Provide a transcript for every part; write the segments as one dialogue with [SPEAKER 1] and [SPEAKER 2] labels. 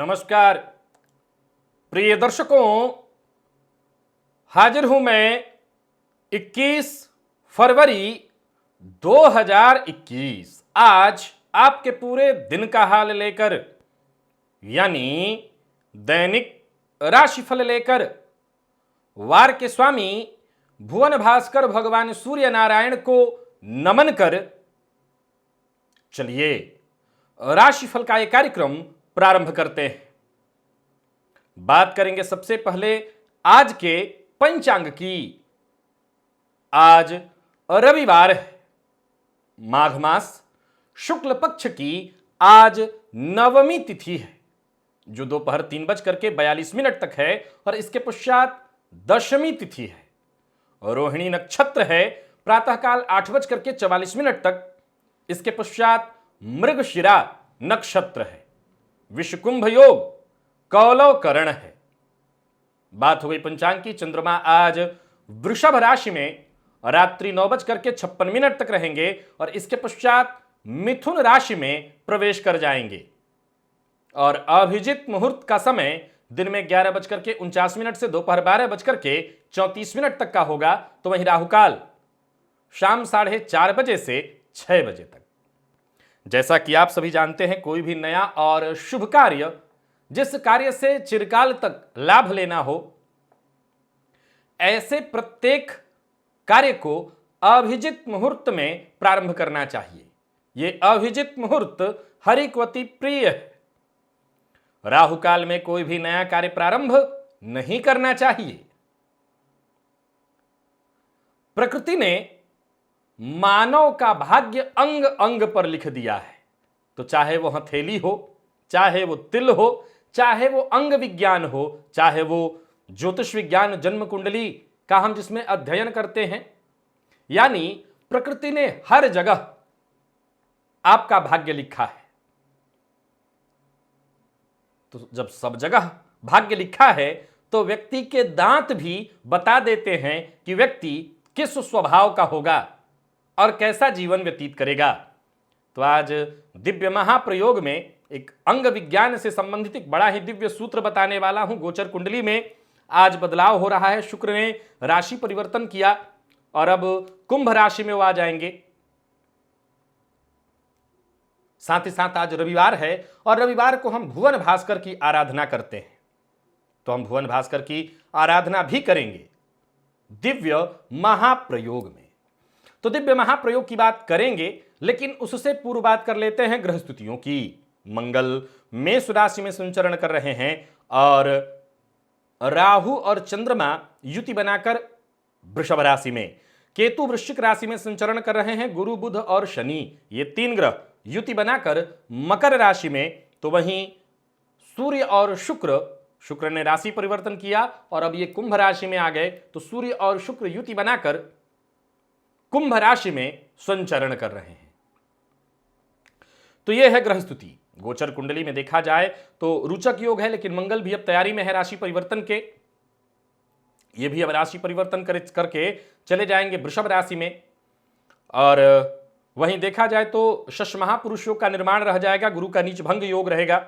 [SPEAKER 1] नमस्कार प्रिय दर्शकों, हाजिर हूं मैं 21 फरवरी 2021 आज आपके पूरे दिन का हाल लेकर, यानी दैनिक राशिफल लेकर। वार के स्वामी भुवन भास्कर भगवान सूर्य नारायण को नमन कर चलिए राशिफल का यह कार्यक्रम प्रारंभ करते हैं। बात करेंगे सबसे पहले आज के पंचांग की। आज रविवार है, माघ मास शुक्ल पक्ष की आज नवमी तिथि है, जो दोपहर 3:42 तक है और इसके पश्चात दशमी तिथि है। रोहिणी नक्षत्र है प्रातःकाल 8:44 तक, इसके पश्चात मृगशिरा नक्षत्र है। विषकुंभ योग कौलव करण है। बात हो गई पंचांग की। चंद्रमा आज वृषभ राशि में रात्रि 9:56 तक रहेंगे और इसके पश्चात मिथुन राशि में प्रवेश कर जाएंगे। और अभिजित मुहूर्त का समय दिन में 11:49 से दोपहर 12:34 तक का होगा। तो वहीं राहुकाल शाम 4:30 बजे से 6 बजे तक। जैसा कि आप सभी जानते हैं, कोई भी नया और शुभ कार्य, जिस कार्य से चिरकाल तक लाभ लेना हो, ऐसे प्रत्येक कार्य को अभिजित मुहूर्त में प्रारंभ करना चाहिए। यह अभिजित मुहूर्त हरिक्वती प्रिय है। राहु काल में कोई भी नया कार्य प्रारंभ नहीं करना चाहिए। प्रकृति ने मानव का भाग्य अंग अंग पर लिख दिया है। तो चाहे वो हथेली हो, चाहे वो तिल हो, चाहे वो अंग विज्ञान हो, चाहे वो ज्योतिष विज्ञान जन्म कुंडली का हम जिसमें अध्ययन करते हैं, यानी प्रकृति ने हर जगह आपका भाग्य लिखा है। तो जब सब जगह भाग्य लिखा है तो व्यक्ति के दांत भी बता देते हैं कि व्यक्ति किस स्वभाव का होगा और कैसा जीवन व्यतीत करेगा। तो आज दिव्य महाप्रयोग में एक अंग विज्ञान से संबंधित एक बड़ा ही दिव्य सूत्र बताने वाला हूं। गोचर कुंडली में आज बदलाव हो रहा है। शुक्र ने राशि परिवर्तन किया और अब कुंभ राशि में वो आ जाएंगे। साथ ही साथ आज रविवार है और रविवार को हम भुवन भास्कर की आराधना करते हैं। तो हम भुवन भास्कर की आराधना भी करेंगे दिव्य महाप्रयोग में। तो दिव्य महाप्रयोग की बात करेंगे, लेकिन उससे पूर्व बात कर लेते हैं ग्रह स्थितियों की। मंगल मेष राशि में संचरण कर रहे हैं और राहु और चंद्रमा युति बनाकर वृषभ राशि में, केतु वृश्चिक राशि में संचरण कर रहे हैं। गुरु बुध और शनि, ये 3 ग्रह युति बनाकर मकर राशि में। तो वहीं सूर्य और शुक्र ने राशि परिवर्तन किया और अब ये कुंभ राशि में आ गए। तो सूर्य और शुक्र युति बनाकर कुंभ राशि में संचरण कर रहे हैं। तो यह है ग्रह स्थिति। गोचर कुंडली में देखा जाए तो रुचक योग है, लेकिन मंगल भी अब तैयारी में है राशि परिवर्तन के। ये भी अब राशि परिवर्तन करके चले जाएंगे वृषभ राशि में। और वहीं देखा जाए तो शश महापुरुष योग का निर्माण रह जाएगा। गुरु का नीच भंग योग रहेगा।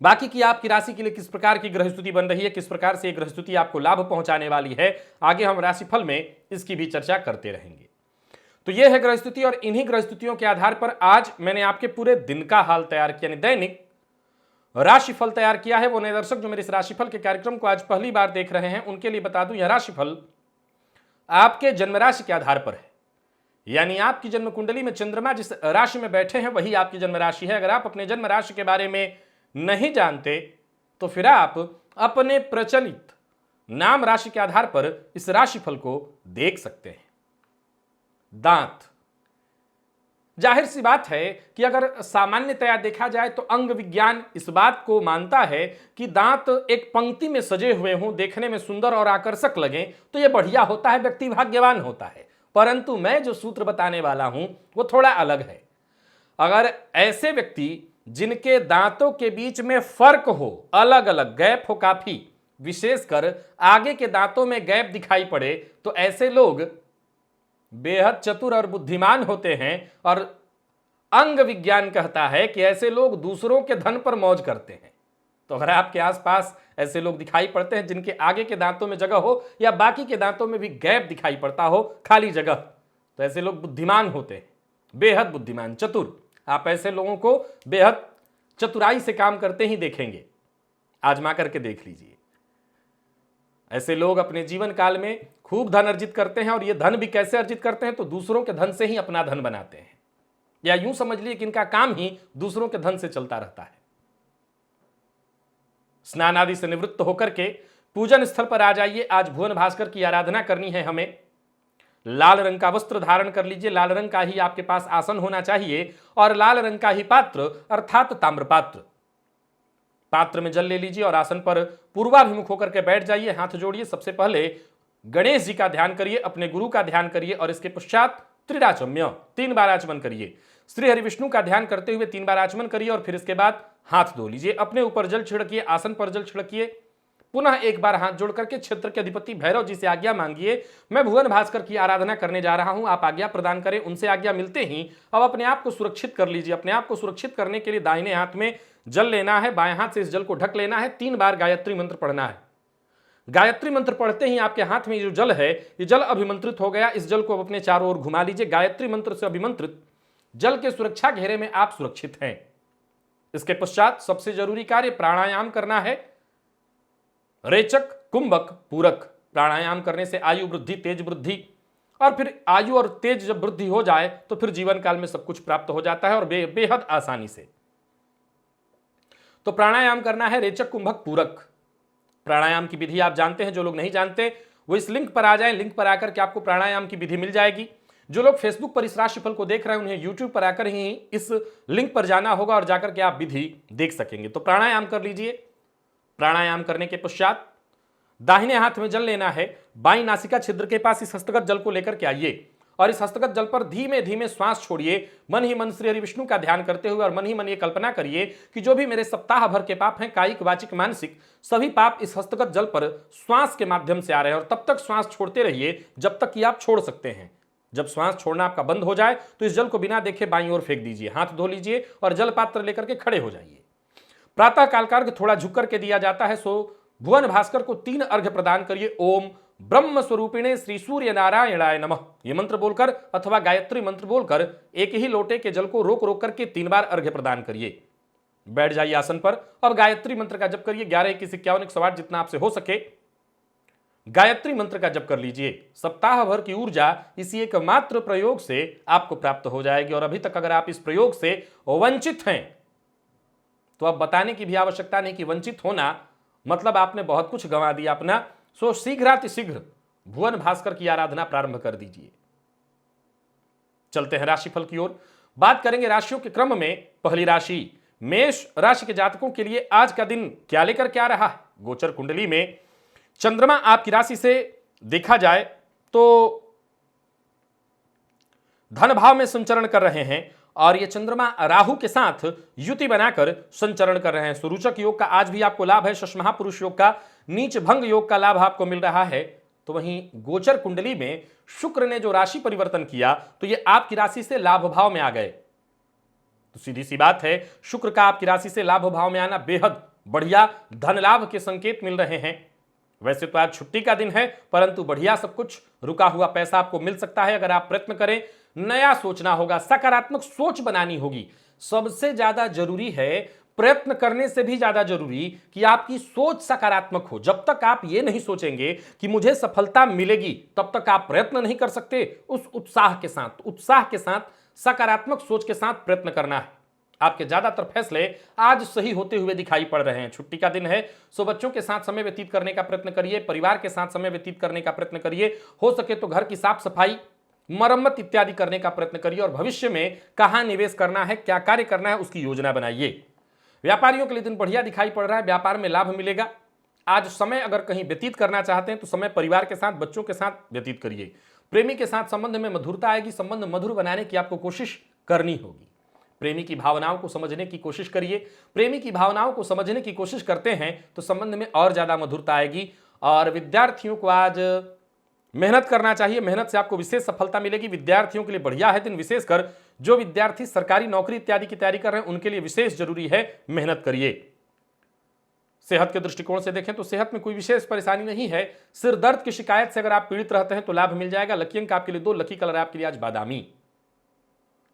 [SPEAKER 1] बाकी की आपकी राशि के लिए किस प्रकार की ग्रह स्थिति बन रही है, किस प्रकार से ग्रह स्थिति आपको लाभ पहुंचाने वाली है, आगे हम राशिफल में इसकी भी चर्चा करते रहेंगे। तो यह है ग्रह स्थिति और इन्हीं ग्रह स्थितियों के आधार पर आज मैंने आपके पूरे दिन का हाल तैयार किया, यानी दैनिक राशिफल तैयार किया है। वो नए दर्शक जो मेरे इस राशिफल के कार्यक्रम को आज पहली बार देख रहे हैं, उनके लिए बता दूं, यह राशिफल आपके जन्म राशि के आधार पर है। यानी आपकी जन्म कुंडली में चंद्रमा जिस राशि में बैठे हैं वही आपकी जन्म राशि है। अगर आप अपने जन्म राशि के बारे में नहीं जानते तो फिर आप अपने प्रचलित नाम राशि के आधार पर इस राशिफल को देख सकते हैं। दांत, जाहिर सी बात है कि अगर सामान्यतया देखा जाए तो अंग विज्ञान इस बात को मानता है कि दांत एक पंक्ति में सजे हुए हों, देखने में सुंदर और आकर्षक लगे तो यह बढ़िया होता है, व्यक्ति भाग्यवान होता है। परंतु मैं जो सूत्र बताने वाला हूं वो थोड़ा अलग है। अगर ऐसे व्यक्ति जिनके दांतों के बीच में फर्क हो, अलग अलग गैप हो, काफी विशेषकर आगे के दांतों में गैप दिखाई पड़े, तो ऐसे लोग बेहद चतुर और बुद्धिमान होते हैं और अंग विज्ञान कहता है कि ऐसे लोग दूसरों के धन पर मौज करते हैं। तो अगर आपके आसपास ऐसे लोग दिखाई पड़ते हैं जिनके आगे के दांतों में जगह हो या बाकी के दांतों में भी गैप दिखाई पड़ता हो, खाली जगह, तो ऐसे लोग बुद्धिमान होते हैं, बेहद बुद्धिमान, चतुर। आप ऐसे लोगों को बेहद चतुराई से काम करते ही देखेंगे, आजमा करके देख लीजिए। ऐसे लोग अपने जीवन काल में खूब धन अर्जित करते हैं, और ये धन भी कैसे अर्जित करते हैं, तो दूसरों के धन से ही अपना धन बनाते हैं, या यूं समझ लीजिए कि इनका काम ही दूसरों के धन से चलता रहता है। स्नान आदि से निवृत्त होकर के पूजन स्थल पर आ जाइए। आज भुवन भास्कर की आराधना करनी है हमें। लाल रंग का वस्त्र धारण कर लीजिए, लाल रंग का ही आपके पास आसन होना चाहिए, और लाल रंग का ही पात्र अर्थात ताम्र पात्र। पात्र में जल ले लीजिए और आसन पर पूर्वाभिमुख होकर के बैठ जाइए, हाथ जोड़िए। सबसे पहले गणेश जी का ध्यान करिए, अपने गुरु का ध्यान करिए, और इसके पश्चात त्रिराचम्य 3 बार आचमन करिए। श्री हरि विष्णु का ध्यान करते हुए 3 बार आचमन करिए, और फिर इसके बाद हाथ धो लीजिए। अपने ऊपर जल छिड़किए, आसन पर जल छिड़किए। पुनः एक बार हाथ जोड़ करके क्षेत्र के अधिपति भैरव जी से आज्ञा मांगिए, मैं भुवन भास्कर की आराधना करने जा रहा हूं, आप आज्ञा प्रदान करें। उनसे आज्ञा मिलते ही अब अपने आप को सुरक्षित कर लीजिए। अपने आप को सुरक्षित करने के लिए दाहिने हाथ में जल लेना है, बाएं हाथ से इस जल को ढक लेना है, 3 बार गायत्री मंत्र पढ़ना है। गायत्री मंत्र पढ़ते ही आपके हाथ में जो जल है, ये जल अभिमंत्रित हो गया। इस जल को अपने चारों ओर घुमा लीजिए। गायत्री मंत्र से अभिमंत्रित जल के सुरक्षा घेरे में आप सुरक्षित हैं। इसके पश्चात सबसे जरूरी कार्य प्राणायाम करना है। रेचक, कुंभक, पूरक। प्राणायाम करने से आयु वृद्धि, तेज वृद्धि, और फिर आयु और तेज जब वृद्धि हो जाए तो फिर जीवन काल में सब कुछ प्राप्त हो जाता है, और बेहद आसानी से। तो प्राणायाम करना है रेचक, कुंभक, पूरक। प्राणायाम की विधि आप जानते हैं, जो लोग नहीं जानते वो इस लिंक पर आ जाएं। लिंक पर आकर के आपको प्राणायाम की विधि मिल जाएगी। जो लोग फेसबुक पर इस राशिफल को देख रहे हैं, उन्हें यूट्यूब पर आकर ही इस लिंक पर जाना होगा और जाकर के आप विधि देख सकेंगे। तो प्राणायाम कर लीजिए। प्राणायाम करने के पश्चात दाहिने हाथ में जल लेना है, बाईं नासिका छिद्र के पास इस हस्तगत जल को लेकर के आइए, और इस हस्तगत जल पर धीमे धीमे श्वास छोड़िए, मन ही मन श्री हरि विष्णु का ध्यान करते हुए, और मन ही मन ये कल्पना करिए कि जो भी मेरे सप्ताह भर के पाप हैं, कायिक, वाचिक, मानसिक, सभी पाप इस हस्तगत जल पर श्वास के माध्यम से आ रहे हैं। और तब तक श्वास छोड़ते रहिए जब तक कि आप छोड़ सकते हैं। जब श्वास छोड़ना आपका बंद हो जाए तो इस जल को बिना देखे बाईं ओर फेंक दीजिए, हाथ धो लीजिए और जल पात्र लेकर के खड़े हो जाइए। प्रातः काल का अर्घ्य थोड़ा झुक करके दिया जाता है, सो भुवन भास्कर को 3 अर्घ्य प्रदान करिए। ओम ब्रह्म स्वरूपिणे श्री सूर्य नारायणाय नमः, ये मंत्र बोलकर अथवा गायत्री मंत्र बोलकर एक ही लोटे के जल को रोक रोक करके 3 बार अर्घ्य प्रदान करिए। बैठ जाइए आसन पर। अब गायत्री मंत्र का जप करिए। 11, 21, 51, 108 जितना आपसे हो सके गायत्री मंत्र का जप कर लीजिए। सप्ताह भर की ऊर्जा इसी एक मात्र प्रयोग से आपको प्राप्त हो जाएगी। और अभी तक अगर आप इस प्रयोग से वंचित हैं तो अब बताने की भी आवश्यकता नहीं कि वंचित होना मतलब आपने बहुत कुछ गंवा दिया अपना। सो शीघ्रातिशीघ्र भुवन भास्कर की आराधना प्रारंभ कर दीजिए। चलते हैं राशिफल की ओर। बात करेंगे राशियों के क्रम में। पहली राशि मेष राशि के जातकों के लिए आज का दिन क्या लेकर क्या रहा है। गोचर कुंडली में चंद्रमा आपकी राशि से देखा जाए तो धन भाव में संचरण कर रहे हैं, और ये चंद्रमा राहु के साथ युति बनाकर संचरण कर रहे हैं। सुरूचक योग का आज भी आपको लाभ है। शश महापुरुष योग का, नीच भंग योग का लाभ आपको मिल रहा है। तो वहीं गोचर कुंडली में शुक्र ने जो राशि परिवर्तन किया तो ये आपकी राशि से लाभ भाव में आ गए। तो सीधी सी बात है, शुक्र का आपकी राशि से लाभ भाव में आना बेहद बढ़िया धन लाभ के संकेत मिल रहे हैं। वैसे तो आज छुट्टी का दिन है, परंतु बढ़िया सब कुछ रुका हुआ पैसा आपको मिल सकता है अगर आप प्रयत्न करें। नया सोचना होगा, सकारात्मक सोच बनानी होगी। सबसे ज्यादा जरूरी है, प्रयत्न करने से भी ज्यादा जरूरी कि आपकी सोच सकारात्मक हो। जब तक आप ये नहीं सोचेंगे कि मुझे सफलता मिलेगी, तब तक आप प्रयत्न नहीं कर सकते। उस उत्साह के साथ सकारात्मक सोच के साथ प्रयत्न करना है। आपके ज्यादातर फैसले आज सही होते हुए दिखाई पड़ रहे हैं। छुट्टी का दिन है, सो बच्चों के साथ समय व्यतीत करने का प्रयत्न करिए, परिवार के साथ समय व्यतीत करने का प्रयत्न करिए। हो सके तो घर की साफ सफाई, मरम्मत इत्यादि करने का प्रयत्न करिए, और भविष्य में कहां निवेश करना है, क्या कार्य करना है, उसकी योजना बनाइए। व्यापारियों के लिए दिन बढ़िया दिखाई पड़ रहा है, व्यापार में लाभ मिलेगा। आज समय अगर कहीं व्यतीत करना चाहते हैं तो समय परिवार के साथ, बच्चों के साथ व्यतीत करिए। प्रेमी के साथ संबंध में मधुरता आएगी। संबंध मधुर बनाने की आपको कोशिश करनी होगी। प्रेमी की भावनाओं को समझने की कोशिश करिए। प्रेमी की भावनाओं को समझने की कोशिश करते हैं तो संबंध में और ज्यादा मधुरता आएगी। और विद्यार्थियों को आज मेहनत करना चाहिए, मेहनत से आपको विशेष सफलता मिलेगी। विद्यार्थियों के लिए बढ़िया है दिन, विशेषकर जो विद्यार्थी सरकारी नौकरी इत्यादि की तैयारी कर रहे हैं उनके लिए विशेष जरूरी है, मेहनत करिए। सेहत के दृष्टिकोण से देखें तो सेहत में कोई विशेष परेशानी नहीं है। सिर दर्द की शिकायत से अगर आप पीड़ित रहते हैं तो लाभ मिल जाएगा। लकी अंक आपके लिए 2, लकी कलर आपके लिए आज बादामी।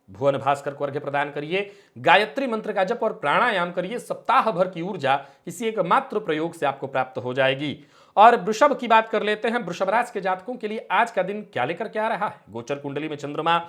[SPEAKER 1] भुवन भास्कर को अर्घ्य प्रदान करिए, गायत्री मंत्र का जप और प्राणायाम करिए। सप्ताह भर की ऊर्जा इसी एक मात्र प्रयोग से आपको प्राप्त हो जाएगी। और वृषभ की बात कर लेते हैं। वृषभ राशि के जातकों के लिए आज का दिन क्या लेकर के आ रहा है। गोचर कुंडली में चंद्रमा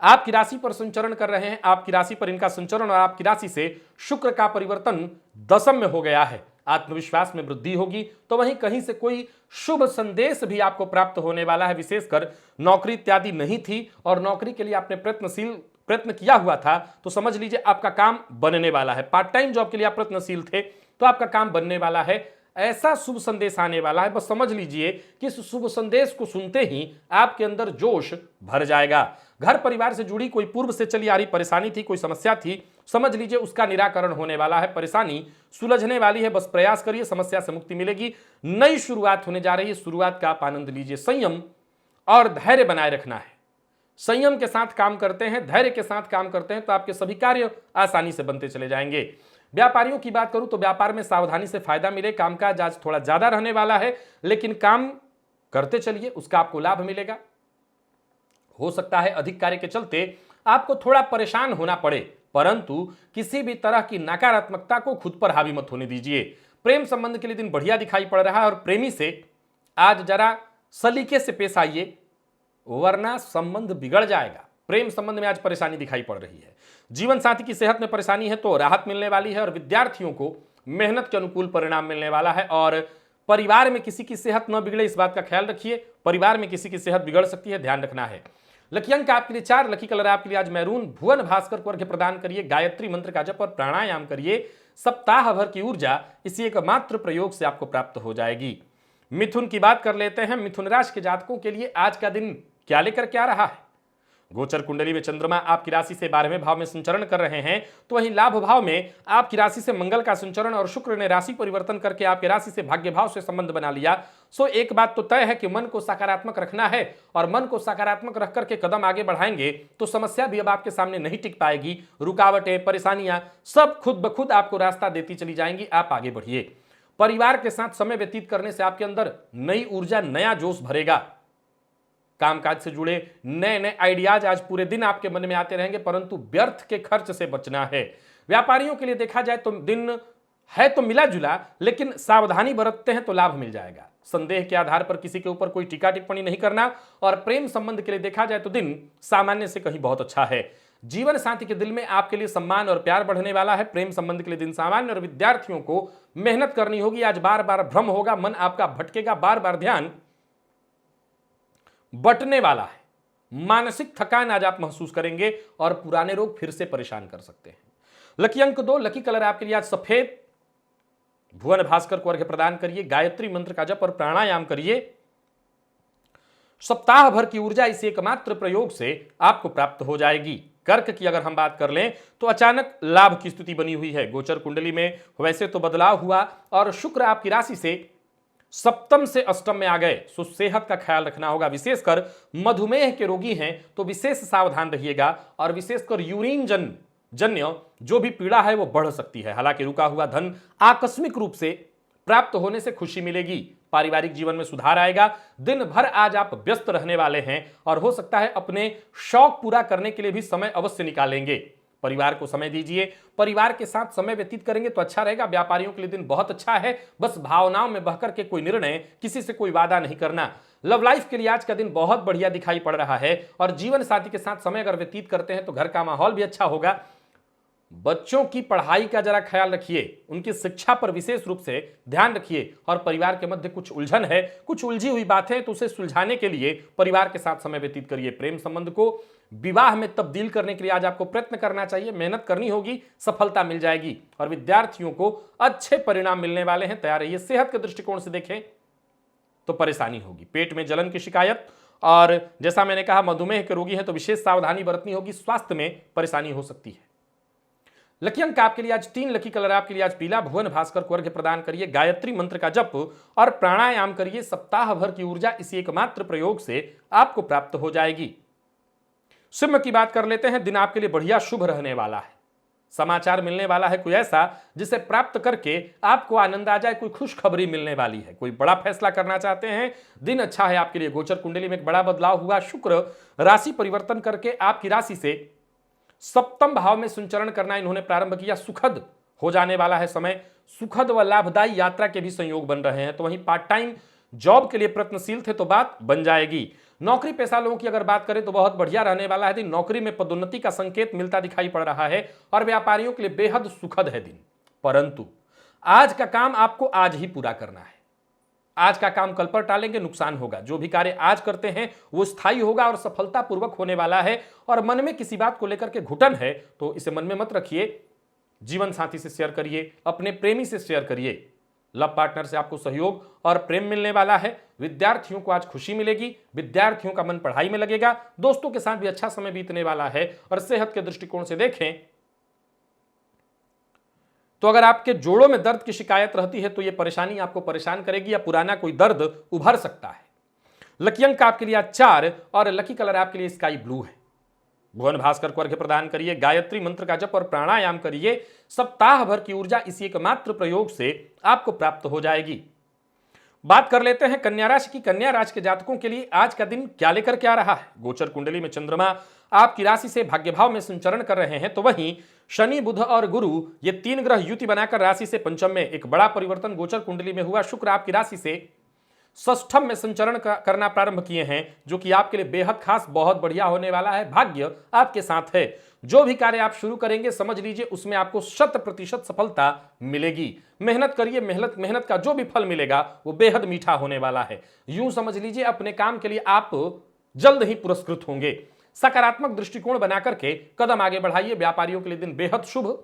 [SPEAKER 1] आपकी राशि पर संचरण कर रहे हैं। आपकी राशि पर इनका संचरण और आपकी राशि से शुक्र का परिवर्तन दशम में हो गया है। आत्मविश्वास में वृद्धि होगी। तो वहीं कहीं से कोई शुभ संदेश भी आपको प्राप्त होने वाला है। विशेषकर नौकरी इत्यादि नहीं थी और नौकरी के लिए आपने प्रयत्न किया हुआ था तो समझ लीजिए आपका काम बनने वाला है। पार्ट टाइम जॉब के लिए आप प्रयत्नशील थे तो आपका काम बनने वाला है। ऐसा शुभ संदेश आने वाला है, बस समझ लीजिए कि इस शुभ संदेश को सुनते ही आपके अंदर जोश भर जाएगा। घर परिवार से जुड़ी कोई पूर्व से चली आ रही परेशानी थी, कोई समस्या थी, समझ लीजिए उसका निराकरण होने वाला है। परेशानी सुलझने वाली है, बस प्रयास करिए, समस्या से मुक्ति मिलेगी। नई शुरुआत होने जा रही है, शुरुआत का आप आनंद लीजिए। संयम और धैर्य बनाए रखना है। संयम के साथ काम करते हैं, धैर्य के साथ काम करते हैं तो आपके सभी कार्य आसानी से बनते चले जाएंगे। व्यापारियों की बात करूं तो व्यापार में सावधानी से फायदा मिले। कामकाज आज थोड़ा ज्यादा रहने वाला है, लेकिन काम करते चलिए, उसका आपको लाभ मिलेगा। हो सकता है अधिक कार्य के चलते आपको थोड़ा परेशान होना पड़े, परंतु किसी भी तरह की नकारात्मकता को खुद पर हावी मत होने दीजिए। प्रेम संबंध के लिए दिन बढ़िया दिखाई पड़ रहा है और प्रेमी से आज जरा सलीके से पेश आइए, वरना संबंध बिगड़ जाएगा। प्रेम संबंध में आज परेशानी दिखाई पड़ रही है। जीवन साथी की सेहत में परेशानी है तो राहत मिलने वाली है और विद्यार्थियों को मेहनत के अनुकूल परिणाम मिलने वाला है। और परिवार में किसी की सेहत न बिगड़े, इस बात का ख्याल रखिए। परिवार में किसी की सेहत बिगड़ सकती है, ध्यान रखना है। लकी अंक आपके लिए 4, लकी कलर आपके लिए आज मैरून। भुवन भास्कर को अर्घ्य प्रदान करिए, गायत्री मंत्र का जप और प्राणायाम करिए। सप्ताह भर की ऊर्जा इसी एक मात्र प्रयोग से आपको प्राप्त हो जाएगी। मिथुन की बात कर लेते हैं। मिथुन राशि के जातकों के लिए आज का दिन क्या लेकर के आ रहा है। गोचर कुंडली में चंद्रमा आपकी राशि से 12वें भाव में संचरण कर रहे हैं तो वहीं लाभ भाव में आपकी राशि से मंगल का संचरण और शुक्र ने राशि परिवर्तन करके आपकी राशि से भाग्य भाव से संबंध बना लिया। सो एक बात तो तय है कि मन को सकारात्मक रखना है और मन को सकारात्मक रख करके कदम आगे बढ़ाएंगे तो समस्या भी अब आपके सामने नहीं टिक पाएगी। रुकावटें, परेशानियां सब खुद ब खुद आपको रास्ता देती चली जाएंगी। आप आगे बढ़िए। परिवार के साथ समय व्यतीत करने से आपके अंदर नई ऊर्जा, नया जोश भरेगा। कामकाज से जुड़े नए नए आइडियाज आज पूरे दिन आपके मन में आते रहेंगे, परंतु व्यर्थ के खर्च से बचना है। व्यापारियों के लिए देखा जाए तो दिन है तो मिला जुला, लेकिन सावधानी बरतते हैं तो लाभ मिल जाएगा। संदेह के आधार पर किसी के ऊपर कोई टीका टिप्पणी नहीं करना। और प्रेम संबंध के लिए देखा जाए तो दिन सामान्य से कहीं बहुत अच्छा है। जीवन साथी के दिल में आपके लिए सम्मान और प्यार बढ़ने वाला है। प्रेम संबंध के लिए दिन सामान्य और विद्यार्थियों को मेहनत करनी होगी। आज बार बार भ्रम होगा, मन आपका भटकेगा, बार बार ध्यान बटने वाला है। मानसिक थकान आज आप महसूस करेंगे और पुराने रोग फिर से परेशान कर सकते हैं। लकी अंक 2, लकी कलर आपके लिए आज सफेद। भुवन भास्कर को अर्घ्य प्रदान करिए, गायत्री मंत्र का जप और प्राणायाम करिए। सप्ताह भर की ऊर्जा इस एकमात्र प्रयोग से आपको प्राप्त हो जाएगी। कर्क की अगर हम बात कर लें तो अचानक लाभ की स्थिति बनी हुई है। गोचर कुंडली में वैसे तो बदलाव हुआ और शुक्र आपकी राशि से सप्तम से अष्टम में आ गए। सो सेहत का ख्याल रखना होगा। विशेषकर मधुमेह के रोगी हैं तो विशेष सावधान रहिएगा और विशेषकर यूरिन जन्य जो भी पीड़ा है वो बढ़ सकती है। हालांकि रुका हुआ धन आकस्मिक रूप से प्राप्त होने से खुशी मिलेगी। पारिवारिक जीवन में सुधार आएगा। दिन भर आज आप व्यस्त रहने वाले हैं और हो सकता है अपने शौक पूरा करने के लिए भी समय अवश्य निकालेंगे। परिवार को समय दीजिए, परिवार के साथ समय व्यतीत करेंगे तो अच्छा रहेगा। व्यापारियों के लिए दिन बहुत अच्छा है, बस भावनाओं में बहकर के कोई निर्णय, किसी से कोई वादा नहीं करना। लव लाइफ के लिए आज का दिन बहुत बढ़िया दिखाई पड़ रहा है और जीवन साथी के साथ समय अगर व्यतीत करते हैं तो घर का माहौल भी अच्छा होगा। बच्चों की पढ़ाई का जरा ख्याल रखिए, उनकी शिक्षा पर विशेष रूप से ध्यान रखिए। और परिवार के मध्य कुछ उलझन है, कुछ उलझी हुई बातें, तो उसे सुलझाने के लिए परिवार के साथ समय व्यतीत करिए। प्रेम संबंध को विवाह में तब्दील करने के लिए आज आपको प्रयत्न करना चाहिए, मेहनत करनी होगी, सफलता मिल जाएगी और विद्यार्थियों को अच्छे परिणाम मिलने वाले हैं। तैयार रहिए। सेहत के दृष्टिकोण से देखें तो परेशानी होगी, पेट में जलन की शिकायत और जैसा मैंने कहा मधुमेह के रोगी हैं तो विशेष सावधानी बरतनी होगी, स्वास्थ्य में परेशानी हो सकती है। लकी अंक आपके लिए आज 3, लकी कलर आपके लिए आज पीला, भुवन भास्कर को अर्घ्य प्रदान करिए, गायत्री मंत्र का जप और प्राणायाम करिए। सप्ताह भर की ऊर्जा इसी एकमात्र प्रयोग से आपको प्राप्त हो जाएगी। सिंह की बात कर लेते हैं। दिन आपके लिए बढ़िया शुभ रहने वाला है। समाचार मिलने वाला है कोई ऐसा जिसे प्राप्त करके आपको आनंद आ जाए, कोई खुशखबरी मिलने वाली है, कोई बड़ा फैसला करना चाहते हैं, दिन अच्छा है आपके लिए। गोचर कुंडली में एक बड़ा बदलाव हुआ। शुक्र राशि परिवर्तन करके आपकी राशि से सप्तम भाव में संचरण करना इन्होंने प्रारंभ किया। सुखद हो जाने वाला है समय। सुखद व लाभदायी यात्रा के भी संयोग बन रहे हैं। तो वहीं पार्ट टाइम जॉब के लिए प्रयत्नशील थे तो बात बन जाएगी। नौकरी पेशा लोगों की अगर बात करें तो बहुत बढ़िया रहने वाला है दिन। नौकरी में पदोन्नति का संकेत मिलता दिखाई पड़ रहा है और व्यापारियों के लिए बेहद सुखद है दिन। परंतु आज का काम आपको आज ही पूरा करना है। आज का काम कल पर टालेंगे, नुकसान होगा। जो भी कार्य आज करते हैं वो स्थायी होगा और सफलतापूर्वक होने वाला है। और मन में किसी बात को लेकर के घुटन है तो इसे मन में मत रखिए। जीवन साथी से शेयर करिए, अपने प्रेमी से शेयर करिए। लव पार्टनर से आपको सहयोग और प्रेम मिलने वाला है। विद्यार्थियों को आज खुशी मिलेगी। विद्यार्थियों का मन पढ़ाई में लगेगा। दोस्तों के साथ भी अच्छा समय बीतने वाला है। और सेहत के दृष्टिकोण से देखें तो अगर आपके जोड़ों में दर्द की शिकायत रहती है तो यह परेशानी आपको परेशान करेगी या पुराना कोई दर्द उभर सकता है। लकी अंक आपके लिए आज 4 और लकी कलर आपके लिए स्काई ब्लू है। भुवन भास्कर को अर्घ्य प्रदान करिए, गायत्री मंत्र का जप और प्राणायाम करिए। सप्ताह भर की ऊर्जा इसी एकमात्र प्रयोग से आपको प्राप्त हो जाएगी। बात कर लेते हैं कन्या राशि की। कन्या राशि के जातकों के लिए आज का दिन क्या लेकर के आ रहा है। गोचर कुंडली में चंद्रमा आपकी राशि से भाग्य भाव में संचरण कर रहे हैं। तो वहीं शनि, बुध और गुरु ये 3 ग्रह युति बनाकर राशि से पंचम में एक बड़ा परिवर्तन गोचर कुंडली में हुआ। शुक्र आपकी राशि से षष्ठम में संचरण करना प्रारंभ किए हैं, जो कि आपके लिए बेहद खास बहुत बढ़िया होने वाला है। भाग्य आपके साथ है। जो भी कार्य आप शुरू करेंगे समझ लीजिए उसमें आपको 100% सफलता मिलेगी। मेहनत करिए, मेहनत का जो भी फल मिलेगा वो बेहद मीठा होने वाला है। यूं समझ लीजिए अपने काम के लिए आप जल्द ही पुरस्कृत होंगे। सकारात्मक दृष्टिकोण बनाकर के कदम आगे बढ़ाइए। व्यापारियों के लिए दिन बेहद शुभ।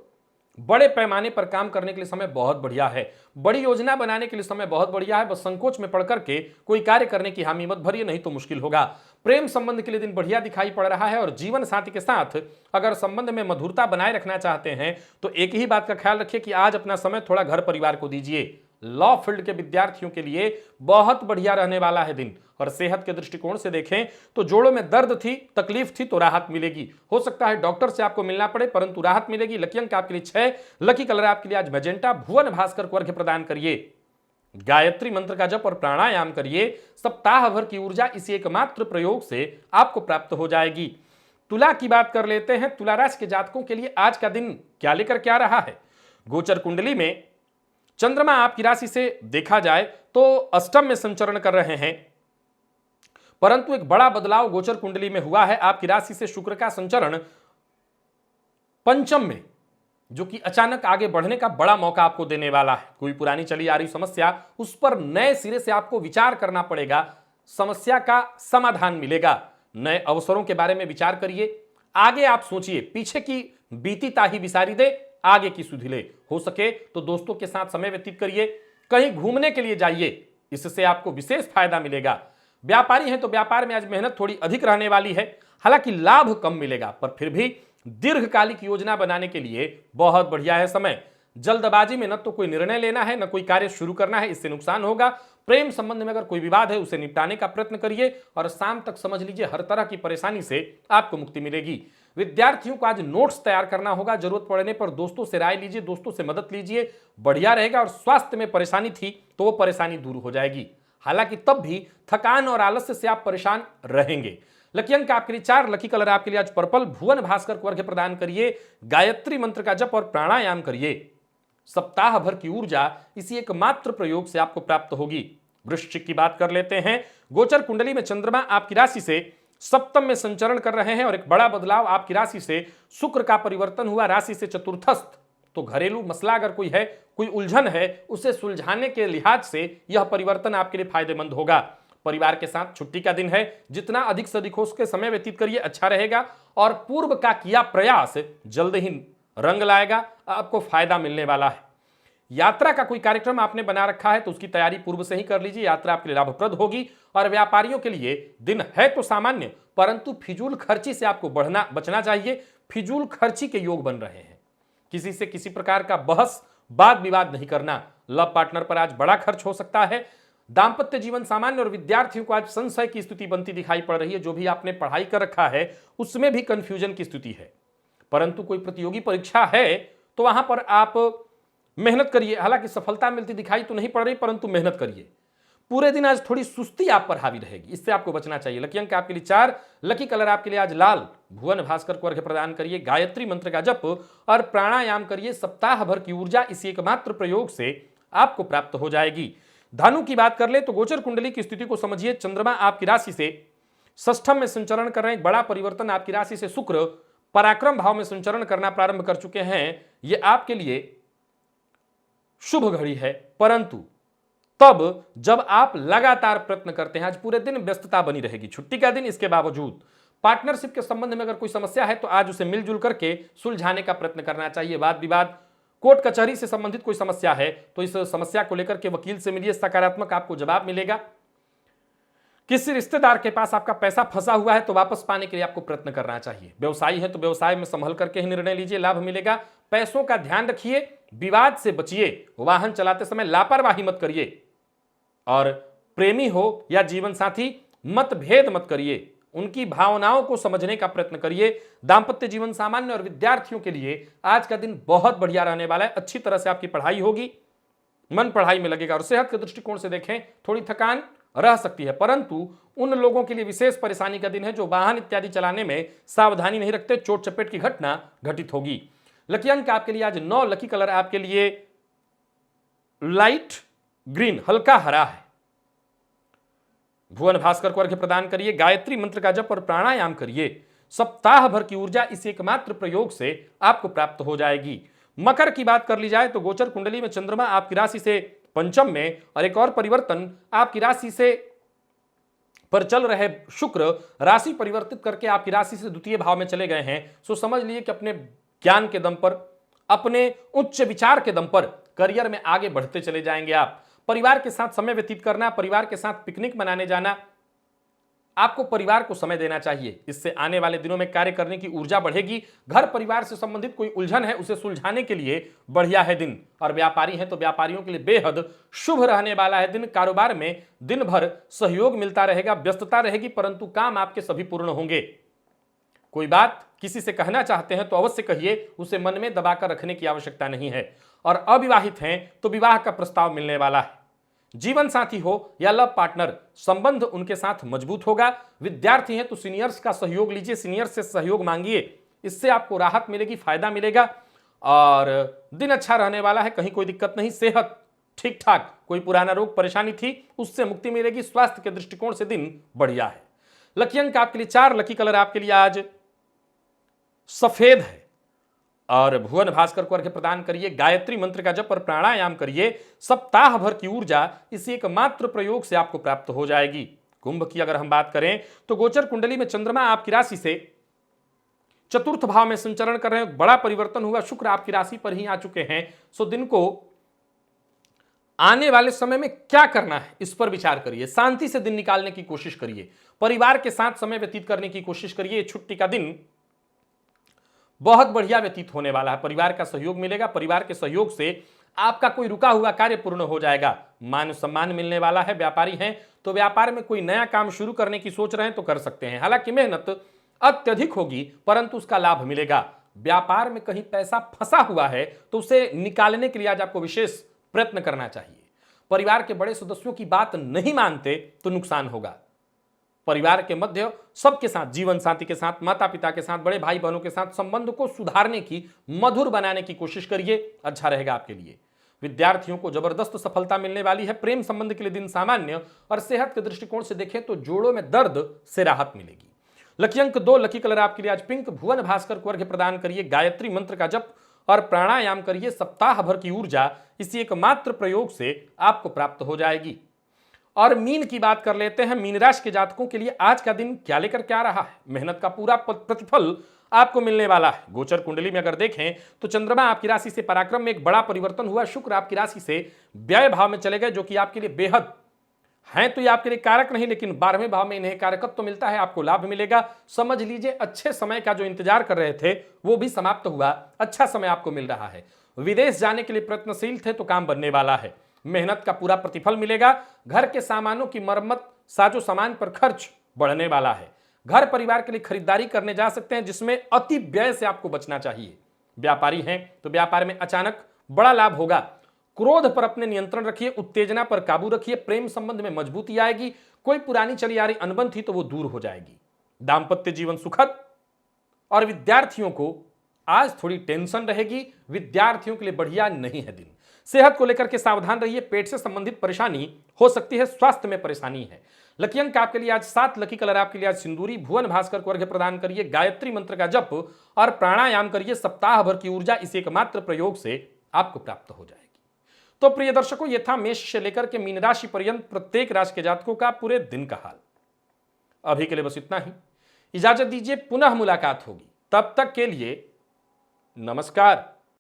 [SPEAKER 1] बड़े पैमाने पर काम करने के लिए समय बहुत बढ़िया है। बड़ी योजना बनाने के लिए समय बहुत बढ़िया है। बस संकोच में पड़ करके कोई कार्य करने की हामी मत भरिए, नहीं तो मुश्किल होगा। प्रेम संबंध के लिए दिन बढ़िया दिखाई पड़ रहा है। और जीवन साथी के साथ अगर संबंध में मधुरता बनाए रखना चाहते हैं तो एक ही बात का ख्याल रखिए कि आज अपना समय थोड़ा घर परिवार को दीजिए। लॉ फील्ड के विद्यार्थियों के लिए बहुत बढ़िया रहने वाला है दिन। और सेहत के दृष्टिकोण से देखें तो जोड़ों में दर्द थी, तकलीफ थी तो राहत मिलेगी। हो सकता है डॉक्टर से आपको मिलना पड़े परंतु राहत मिलेगी। लकी अंक आपके लिए 6, लकी कलर आपके लिए आज मैजेंटा। भुवन भास्कर को अर्घ्य प्रदान करिए, गायत्री मंत्र का जप और प्राणायाम करिए। सप्ताह भर की ऊर्जा इसी एकमात्र प्रयोग से आपको प्राप्त हो जाएगी। तुला की बात कर लेते हैं। तुला राशि के जातकों के लिए आज का दिन क्या लेकर के आ रहा है। गोचर कुंडली में चंद्रमा आपकी राशि से देखा जाए तो अष्टम में संचरण कर रहे हैं, परंतु एक बड़ा बदलाव गोचर कुंडली में हुआ है। आपकी राशि से शुक्र का संचरण पंचम में, जो कि अचानक आगे बढ़ने का बड़ा मौका आपको देने वाला है। कोई पुरानी चली आ रही समस्या उस पर नए सिरे से आपको विचार करना पड़ेगा। समस्या का समाधान मिलेगा। नए अवसरों के बारे में विचार करिए। आगे आप सोचिए, पीछे की बीती ताही बिसारी दे, आगे की सुधिले। हो सके तो दोस्तों के साथ समय व्यतीत करिए, कहीं घूमने के लिए जाइए, इससे आपको विशेष फायदा मिलेगा। व्यापारी हैं तो व्यापार में आज मेहनत थोड़ी अधिक रहने वाली है। हालांकि लाभ कम मिलेगा पर फिर भी दीर्घकालिक योजना बनाने के लिए बहुत बढ़िया है समय। जल्दबाजी में न तो कोई निर्णय लेना है न कोई कार्य शुरू करना है, इससे नुकसान होगा। प्रेम संबंध में अगर कोई विवाद है उसे निपटाने का प्रयत्न करिए और शाम तक समझ लीजिए हर तरह की परेशानी से आपको मुक्ति मिलेगी। विद्यार्थियों को आज नोट्स तैयार करना होगा। जरूरत पड़ने पर दोस्तों से राय लीजिए, दोस्तों से मदद लीजिए, बढ़िया रहेगा। और स्वास्थ्य में परेशानी थी तो वो परेशानी दूर हो जाएगी। हालांकि तब भी थकान और आलस्य से आप परेशान रहेंगे। लकी अंक आपके लिए 4, लकी कलर आपके लिए आज पर्पल। भुवन भास्कर को अर्घ्य प्रदान करिए, गायत्री मंत्र का जप और प्राणायाम करिए। सप्ताह भर की ऊर्जा इसी एकमात्र प्रयोग से आपको प्राप्त होगी। वृश्चिक की बात कर लेते हैं। गोचर कुंडली में चंद्रमा आपकी राशि से सप्तम में संचरण कर रहे हैं और एक बड़ा बदलाव आपकी राशि से शुक्र का परिवर्तन हुआ राशि से चतुर्थस्थ। तो घरेलू मसला अगर कोई है, कोई उलझन है, उसे सुलझाने के लिहाज से यह परिवर्तन आपके लिए फायदेमंद होगा। परिवार के साथ छुट्टी का दिन है, जितना अधिक से अधिक हो सके समय व्यतीत करिए, अच्छा रहेगा। और पूर्व का किया प्रयास जल्द ही रंग लाएगा, आपको फायदा मिलने वाला है। यात्रा का कोई कार्यक्रम आपने बना रखा है तो उसकी तैयारी पूर्व से ही कर लीजिए, यात्रा आपके लिए लाभप्रद होगी। और व्यापारियों के लिए दिन है तो सामान्य, परंतु फिजूल खर्ची से आपको बचना चाहिए। फिजूल खर्ची के योग बन रहे हैं। किसी से किसी प्रकार का बहस वाद विवाद नहीं करना। लव पार्टनर पर आज बड़ा खर्च हो सकता है। दांपत्य जीवन सामान्य और विद्यार्थियों को आज संशय की स्थिति बनती दिखाई पड़ रही है। जो भी आपने पढ़ाई कर रखा है उसमें भी कंफ्यूजन की स्थिति है, परंतु कोई प्रतियोगी परीक्षा है तो वहां पर आप मेहनत करिए। हालांकि सफलता मिलती दिखाई तो नहीं पड़ रही, परंतु मेहनत करिए। पूरे दिन आज थोड़ी सुस्ती आप पर हावी रहेगी, इससे आपको बचना चाहिए। लकी अंक आपके लिए 4, लकी कलर आपके लिए आज लाल। भुवन भास्कर को अर्घ्य प्रदान करिए, गायत्री मंत्र का जप और प्राणायाम करिए। सप्ताह भर की ऊर्जा इसी एकमात्र प्रयोग से आपको प्राप्त हो जाएगी। धनु की बात कर ले तो गोचर कुंडली की स्थिति को समझिए। चंद्रमा आपकी राशि से षष्ठम में संचरण कर रहे हैं। बड़ा परिवर्तन आपकी राशि से शुक्र पराक्रम भाव में संचरण करना प्रारंभ कर चुके हैं। यह आपके लिए शुभ घड़ी है, परंतु तब जब आप लगातार प्रयत्न करते हैं। आज पूरे दिन व्यस्तता बनी रहेगी, छुट्टी का दिन, इसके बावजूद पार्टनरशिप के संबंध में अगर कोई समस्या है तो आज उसे मिलजुल करके सुलझाने का प्रयत्न करना चाहिए। वाद विवाद, कोर्ट कचहरी से संबंधित कोई समस्या है तो इस समस्या को लेकर के वकील से मिलिए, सकारात्मक आपको जवाब मिलेगा। किसी रिश्तेदार के पास आपका पैसा फंसा हुआ है तो वापस पाने के लिए आपको प्रयत्न करना चाहिए। व्यवसायी है तो व्यवसाय में संभल करके ही निर्णय लीजिए, लाभ मिलेगा। पैसों का ध्यान रखिए, विवाद से बचिए, वाहन चलाते समय लापरवाही मत करिए। और प्रेमी हो या जीवन साथी, मतभेद मत करिए, उनकी भावनाओं को समझने का प्रयत्न करिए। दांपत्य जीवन सामान्य और विद्यार्थियों के लिए आज का दिन बहुत बढ़िया रहने वाला है। अच्छी तरह से आपकी पढ़ाई होगी, मन पढ़ाई में लगेगा। और सेहत के दृष्टिकोण से देखें, थोड़ी थकान रह सकती है, परंतु उन लोगों के लिए विशेष परेशानी का दिन है जो वाहन इत्यादि चलाने में सावधानी नहीं रखते, चोट चपेट की घटना घटित होगी। लकी अंक आपके लिए आज 9, लकी कलर आपके लिए लाइट ग्रीन, हल्का हरा है। भुवन भास्कर को अर्घ्य प्रदान करिए, गायत्री मंत्र का जप और प्राणायाम करिए। सप्ताह भर की ऊर्जा इस एकमात्र प्रयोग से आपको प्राप्त हो जाएगी। मकर की बात कर ली जाए तो गोचर कुंडली में चंद्रमा आपकी राशि से पंचम में और एक और परिवर्तन आपकी राशि से पर चल रहे शुक्र राशि परिवर्तित करके आपकी राशि से द्वितीय भाव में चले गए हैं। सो समझ लिए कि अपने ज्ञान के दम पर, अपने उच्च विचार के दम पर करियर में आगे बढ़ते चले जाएंगे आप। परिवार के साथ समय व्यतीत करना, परिवार के साथ पिकनिक मनाने जाना, आपको परिवार को समय देना चाहिए। इससे आने वाले दिनों में कार्य करने की ऊर्जा बढ़ेगी। घर परिवार से संबंधित कोई उलझन है उसे सुलझाने के लिए बढ़िया है दिन। और व्यापारी हैं तो व्यापारियों के लिए बेहद शुभ रहने वाला है दिन। कारोबार में दिन भर सहयोग मिलता रहेगा, व्यस्तता रहेगी, परंतु काम आपके सभी पूर्ण होंगे। कोई बात किसी से कहना चाहते हैं तो अवश्य कहिए, उसे मन में दबाकर रखने की आवश्यकता नहीं है। और अविवाहित हैं तो विवाह का प्रस्ताव मिलने वाला है। जीवन साथी हो या लव पार्टनर, संबंध उनके साथ मजबूत होगा। विद्यार्थी हैं तो सीनियर्स का सहयोग लीजिए, सीनियर्स से सहयोग मांगिए, इससे आपको राहत मिलेगी, फायदा मिलेगा। और दिन अच्छा रहने वाला है, कहीं कोई दिक्कत नहीं। सेहत ठीक ठाक, कोई पुराना रोग परेशानी थी उससे मुक्ति मिलेगी। स्वास्थ्य के दृष्टिकोण से दिन बढ़िया है। लकी अंक आपके लिए 4, लकी कलर आपके लिए आज सफेद है। और भुवन भास्कर को अर्घ्य प्रदान करिए, गायत्री मंत्र का जप और प्राणायाम करिए। सप्ताह भर की ऊर्जा इसी एकमात्र प्रयोग से आपको प्राप्त हो जाएगी। कुंभ की अगर हम बात करें तो गोचर कुंडली में चंद्रमा आपकी राशि से चतुर्थ भाव में संचरण कर रहे हैं। बड़ा परिवर्तन हुआ, शुक्र आपकी राशि पर ही आ चुके हैं। सो दिन को आने वाले समय में क्या करना है इस पर विचार करिए। शांति से दिन निकालने की कोशिश करिए, परिवार के साथ समय व्यतीत करने की कोशिश करिए। छुट्टी का दिन बहुत बढ़िया व्यतीत होने वाला है। परिवार का सहयोग मिलेगा, परिवार के सहयोग से आपका कोई रुका हुआ कार्य पूर्ण हो जाएगा। मान सम्मान मिलने वाला है। व्यापारी हैं तो व्यापार में कोई नया काम शुरू करने की सोच रहे हैं तो कर सकते हैं। हालांकि मेहनत अत्यधिक होगी, परंतु उसका लाभ मिलेगा। व्यापार में कहीं पैसा फंसा हुआ है तो उसे निकालने के लिए आज आपको विशेष प्रयत्न करना चाहिए। परिवार के बड़े सदस्यों की बात नहीं मानते तो नुकसान होगा। परिवार के मध्य सबके साथ, जीवन साथी के साथ, माता पिता के साथ, बड़े भाई बहनों के साथ संबंध को सुधारने की, मधुर बनाने की कोशिश करिए, अच्छा रहेगा आपके लिए। विद्यार्थियों को जबरदस्त सफलता मिलने वाली है। प्रेम संबंध के लिए दिन सामान्य और सेहत के दृष्टिकोण से देखें तो जोड़ों में दर्द से राहत मिलेगी। लकी अंक 2, लकी कलर आपके लिए आज पिंक। भुवन भास्कर को अर्घ्य प्रदान करिए, गायत्री मंत्र का जप और प्राणायाम करिए। सप्ताह भर की ऊर्जा इसी एकमात्र प्रयोग से आपको प्राप्त हो जाएगी। और मीन की बात कर लेते हैं। मीन राशि के जातकों के लिए आज का दिन क्या लेकर क्या रहा है? मेहनत का पूरा प्रतिफल आपको मिलने वाला है। गोचर कुंडली में अगर देखें तो चंद्रमा आपकी राशि से पराक्रम में एक बड़ा परिवर्तन हुआ। शुक्र आपकी राशि से व्यय भाव में चले गए, जो कि आपके लिए बेहद हैं तो ये आपके लिए कारक नहीं, लेकिन 12वें भाव में इन्हें कारकत्व तो मिलता है, आपको लाभ मिलेगा। समझ लीजिए अच्छे समय का जो इंतजार कर रहे थे वो भी समाप्त हुआ, अच्छा समय आपको मिल रहा है। विदेश जाने के लिए प्रयत्नशील थे तो काम बनने वाला है, मेहनत का पूरा प्रतिफल मिलेगा। घर के सामानों की मरम्मत, साजो सामान पर खर्च बढ़ने वाला है। घर परिवार के लिए खरीदारी करने जा सकते हैं, जिसमें अति व्यय से आपको बचना चाहिए। व्यापारी हैं तो व्यापार में अचानक बड़ा लाभ होगा। क्रोध पर अपने नियंत्रण रखिए, उत्तेजना पर काबू रखिए। प्रेम संबंध में मजबूती आएगी। कोई पुरानी चली आ रही अनबन थी तो वो दूर हो जाएगी। दाम्पत्य जीवन सुखद। और विद्यार्थियों को आज थोड़ी टेंशन रहेगी, विद्यार्थियों के लिए बढ़िया नहीं है दिन। सेहत को लेकर के सावधान रहिए, पेट से संबंधित परेशानी हो सकती है, स्वास्थ्य में परेशानी है। लकी अंक आपके लिए आज 7, लकी कलर आपके लिए आज सिंदूरी। भुवन भास्कर को अर्घ्य प्रदान करिए, गायत्री मंत्र का जप और प्राणायाम करिए। सप्ताह भर की ऊर्जा इस एकमात्र प्रयोग से आपको प्राप्त हो जाएगी। तो प्रिय दर्शकों, यह था मेष से लेकर के मीन राशि पर्यंत प्रत्येक राशि के जातकों का पूरे दिन का हाल। अभी के लिए बस इतना ही, इजाजत दीजिए, पुनः मुलाकात होगी। तब तक के लिए नमस्कार।